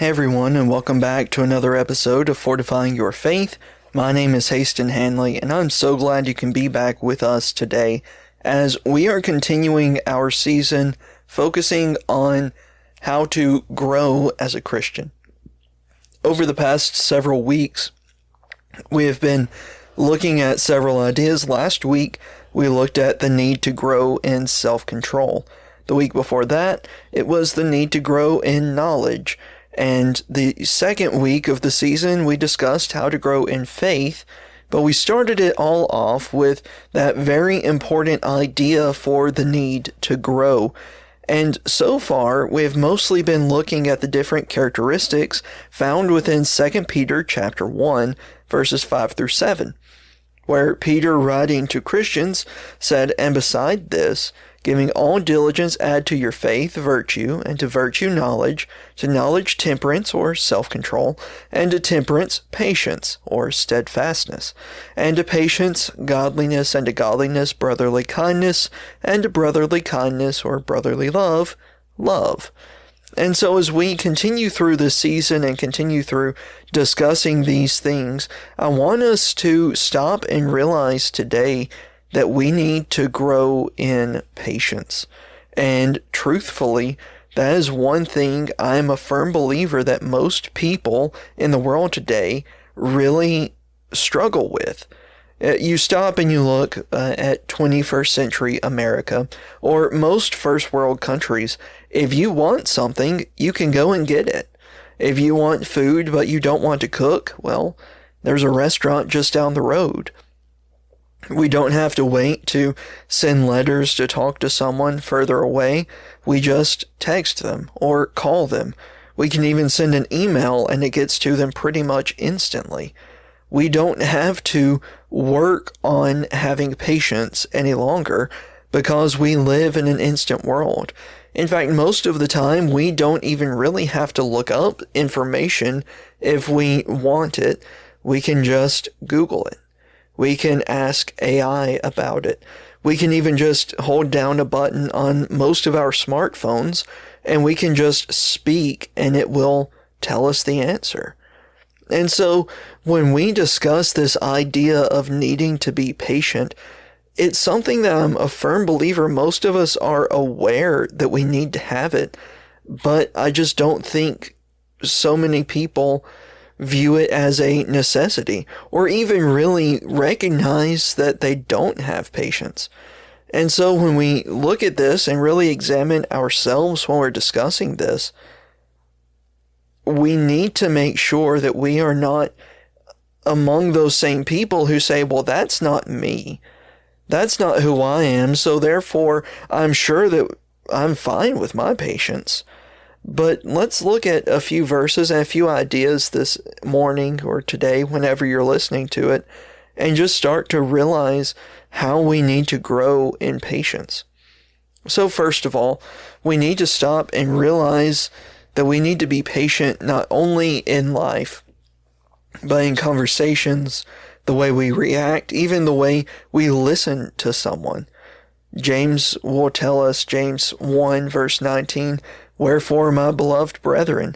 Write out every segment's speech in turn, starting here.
Hey everyone, and welcome back to another episode of Fortifying Your Faith. My name is Haston Hanley, and I'm so glad you can be back with us today as we are continuing our season focusing on how to grow as a Christian. Over the past several weeks, we have been looking at several ideas. Last week, we looked at the need to grow in self-control. The week before that, it was the need to grow in knowledge. And the second week of the season, we discussed how to grow in faith, but we started it all off with that very important idea for the need to grow. And so far, we have mostly been looking at the different characteristics found within 2 Peter chapter 1, verses 5 through 7, where Peter, writing to Christians, said, "And beside this, giving all diligence, add to your faith virtue, and to virtue knowledge, to knowledge temperance or self-control, and to temperance patience or steadfastness, and to patience godliness, and to godliness brotherly kindness, and to brotherly kindness or brotherly love, love." And so as we continue through this season and continue through discussing these things, I want us to stop and realize today that we need to grow in patience. And truthfully, that is one thing I am a firm believer that most people in the world today really struggle with. You stop and you look at 21st century America, or most first world countries. If you want something, you can go and get it. If you want food but you don't want to cook, well, there's a restaurant just down the road. We don't have to wait to send letters to talk to someone further away. We just text them or call them. We can even send an email and it gets to them pretty much instantly. We don't have to work on having patience any longer because we live in an instant world. In fact, most of the time, we don't even really have to look up information if we want it. We can just Google it. We can ask AI about it. We can even just hold down a button on most of our smartphones and we can just speak and it will tell us the answer. And so when we discuss this idea of needing to be patient, it's something that I'm a firm believer most of us are aware that we need to have it, but I just don't think so many people view it as a necessity, or even really recognize that they don't have patience. And so when we look at this and really examine ourselves when we're discussing this, we need to make sure that we are not among those same people who say, well, that's not me. That's not who I am, so therefore I'm sure that I'm fine with my patience. But let's look at a few verses and a few ideas this morning or today, whenever you're listening to it, and just start to realize how we need to grow in patience. So first of all, we need to stop and realize that we need to be patient not only in life, but in conversations, the way we react, even the way we listen to someone. James will tell us, James 1 verse 19, "Wherefore, my beloved brethren,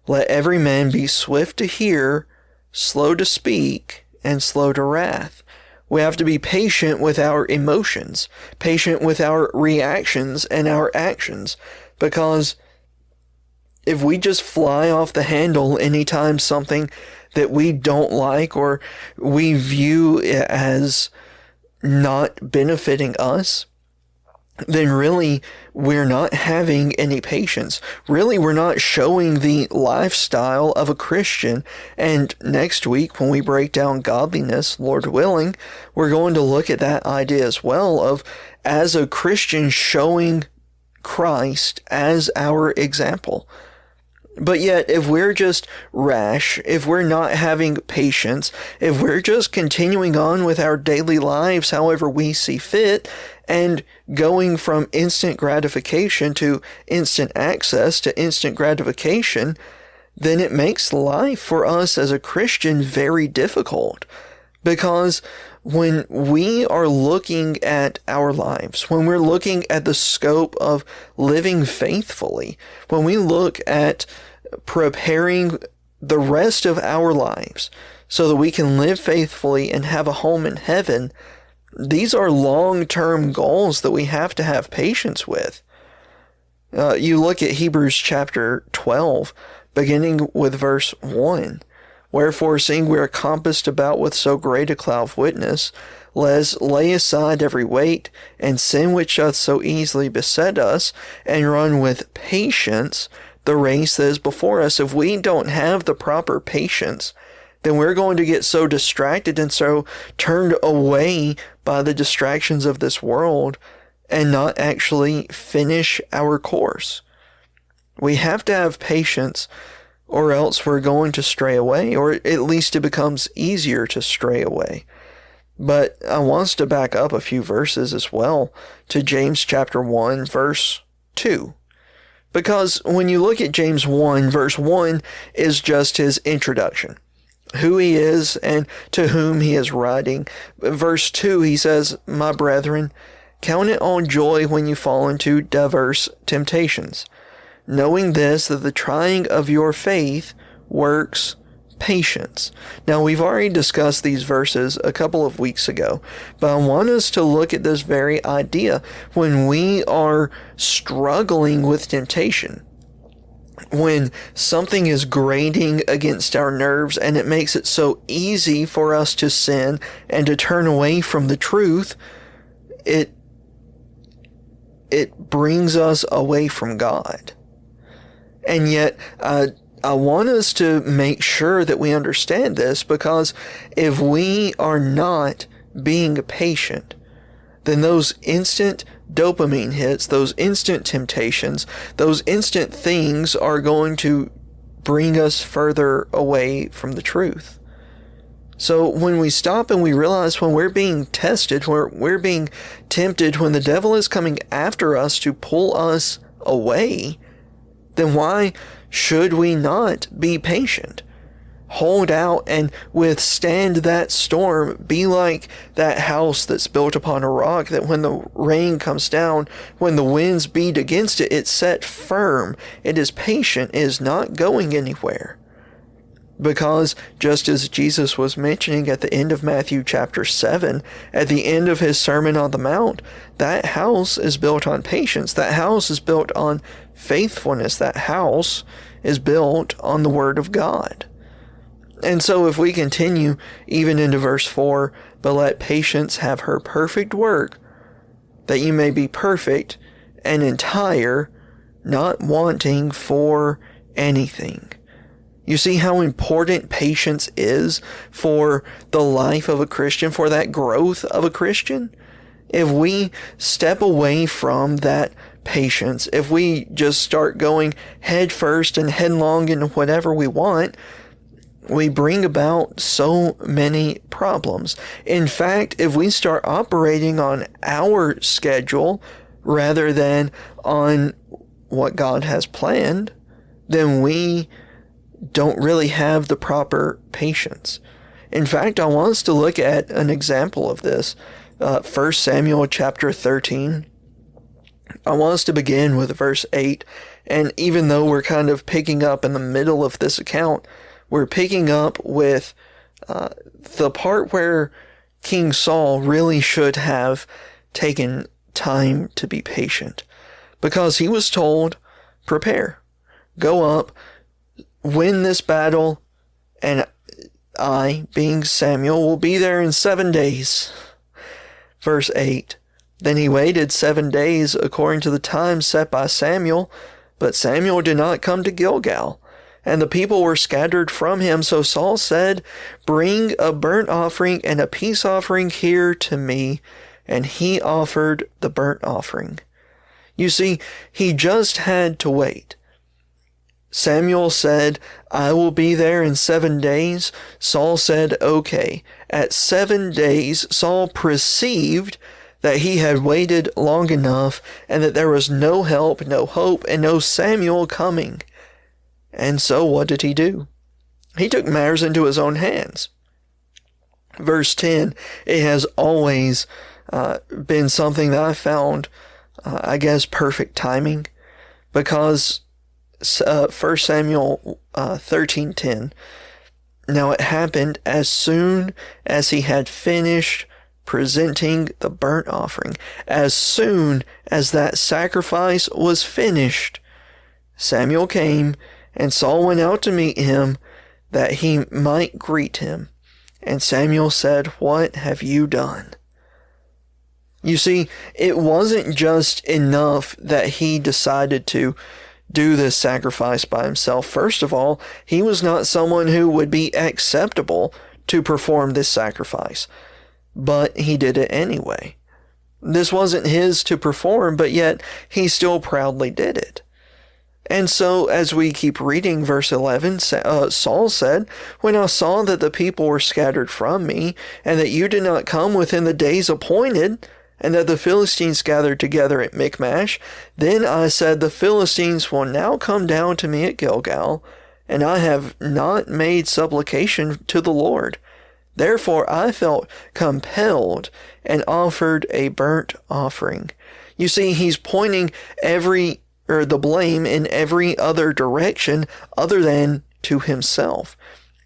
let every man be swift to hear, slow to speak, and slow to wrath." We have to be patient with our emotions, patient with our reactions and our actions, because if we just fly off the handle anytime something that we don't like or we view as not benefiting us, then really we're not having any patience. Really, we're not showing the lifestyle of a Christian. And next week, when we break down godliness, Lord willing, we're going to look at that idea as well of, as a Christian, showing Christ as our example. But yet, if we're just rash, if we're not having patience, if we're just continuing on with our daily lives however we see fit, and going from instant gratification to instant access to instant gratification, then it makes life for us as a Christian very difficult. Because when we are looking at our lives, when we're looking at the scope of living faithfully, when we look at preparing the rest of our lives so that we can live faithfully and have a home in heaven, these are long-term goals that we have to have patience with. You look at Hebrews chapter 12, beginning with verse 1. Wherefore, seeing we are compassed about with so great a cloud of witness, let us lay aside every weight and sin which doth so easily beset us, and run with patience the race that is before us. If we don't have the proper patience, then we're going to get so distracted and so turned away by the distractions of this world and not actually finish our course. We have to have patience, or else we're going to stray away, or at least it becomes easier to stray away. But I want us to back up a few verses as well to James chapter 1, verse 2. Because when you look at James 1, verse 1 is just his introduction, who he is and to whom he is writing. Verse 2, he says, My brethren, count it all joy when you fall into diverse temptations, knowing this, that the trying of your faith works patience. Now, we've already discussed these verses a couple of weeks ago, but I want us to look at this very idea. When we are struggling with temptation, when something is grating against our nerves and it makes it so easy for us to sin and to turn away from the truth, it brings us away from God. And yet, I want us to make sure that we understand this, because if we are not being patient, then those instant dopamine hits, those instant temptations, those instant things are going to bring us further away from the truth. So when we stop and we realize when we're being tested, when we're being tempted, when the devil is coming after us to pull us away, then why should we not be patient? Hold out and withstand that storm. Be like that house that's built upon a rock, that when the rain comes down, when the winds beat against it, it's set firm. It is patient. It is not going anywhere. Because just as Jesus was mentioning at the end of Matthew chapter 7, at the end of his Sermon on the Mount, that house is built on patience. That house is built on faithfulness. That house is built on the Word of God. And so if we continue even into verse 4, but let patience have her perfect work, that you may be perfect and entire, not wanting for anything. You see how important patience is for the life of a Christian, for that growth of a Christian? If we step away from that patience, if we just start going head first and headlong into whatever we want, we bring about so many problems. In fact, if we start operating on our schedule rather than on what God has planned, then we don't really have the proper patience. In fact, I want us to look at an example of this. 1 Samuel chapter 13. I want us to begin with verse 8. And even though we're kind of picking up in the middle of this account, we're picking up with the part where King Saul really should have taken time to be patient. Because he was told, prepare, go up, win this battle, and I, being Samuel, will be there in 7 days. Verse 8, Then he waited 7 days according to the time set by Samuel, but Samuel did not come to Gilgal, and the people were scattered from him. So Saul said, Bring a burnt offering and a peace offering here to me. And he offered the burnt offering. You see, he just had to wait. Samuel said, I will be there in 7 days. Saul said, okay. At 7 days, Saul perceived that he had waited long enough and that there was no help, no hope, and no Samuel coming. And so what did he do? He took matters into his own hands. Verse 10, it has always been something that I found, perfect timing, because 1 Samuel 13:10. Now it happened as soon as he had finished presenting the burnt offering, as soon as that sacrifice was finished, Samuel came, and Saul went out to meet him, that he might greet him. And Samuel said, "What have you done?" You see, it wasn't just enough that he decided to do this sacrifice by himself. First of all, he was not someone who would be acceptable to perform this sacrifice, but he did it anyway. This wasn't his to perform, but yet he still proudly did it. And so, as we keep reading verse 11, Saul said, "When I saw that the people were scattered from me, and that you did not come within the days appointed, and that the Philistines gathered together at Michmash, then I said, the Philistines will now come down to me at Gilgal, and I have not made supplication to the Lord. Therefore I felt compelled and offered a burnt offering." You see, he's pointing the blame in every other direction other than to himself.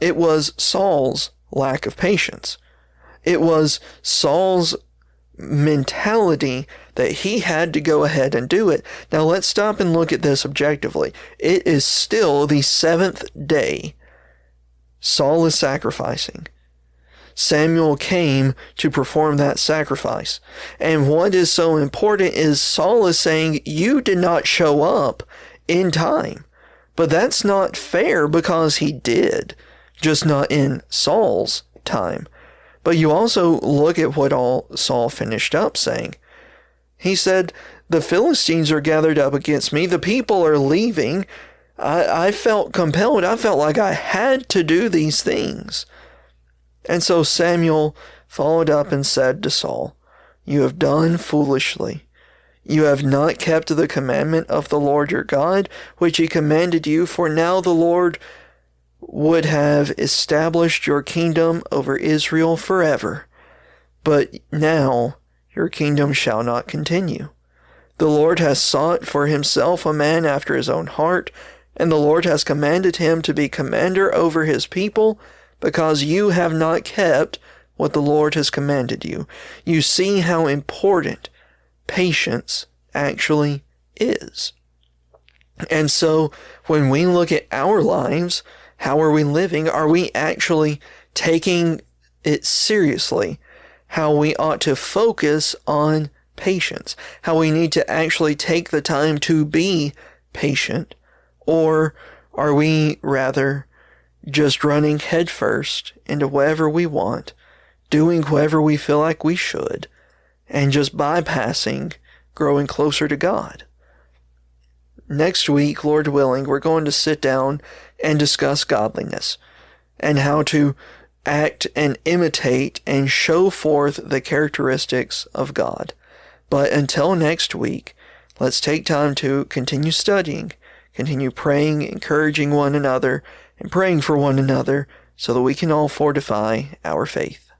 It was Saul's lack of patience. It was Saul's mentality that he had to go ahead and do it. Now let's stop and look at this objectively. It is still the 7th day. Saul is sacrificing. Samuel came to perform that sacrifice. And what is so important is Saul is saying, you did not show up in time. But that's not fair, because he did, just not in Saul's time. But you also look at what all Saul finished up saying. He said, the Philistines are gathered up against me. The people are leaving. I felt compelled. I felt like I had to do these things. And so Samuel followed up and said to Saul, "You have done foolishly. You have not kept the commandment of the Lord your God, which he commanded you, for now the Lord would have established your kingdom over Israel forever. But now your kingdom shall not continue. The Lord has sought for himself a man after his own heart, and the Lord has commanded him to be commander over his people, because you have not kept what the Lord has commanded you." You see how important patience actually is. And so when we look at our lives, how are we living? Are we actually taking it seriously? How we ought to focus on patience? How we need to actually take the time to be patient? Or are we rather just running headfirst into whatever we want, doing whatever we feel like we should, and just bypassing growing closer to God? Next week, Lord willing, we're going to sit down and discuss godliness and how to act and imitate and show forth the characteristics of God. But until next week, let's take time to continue studying, continue praying, encouraging one another, and praying for one another so that we can all fortify our faith.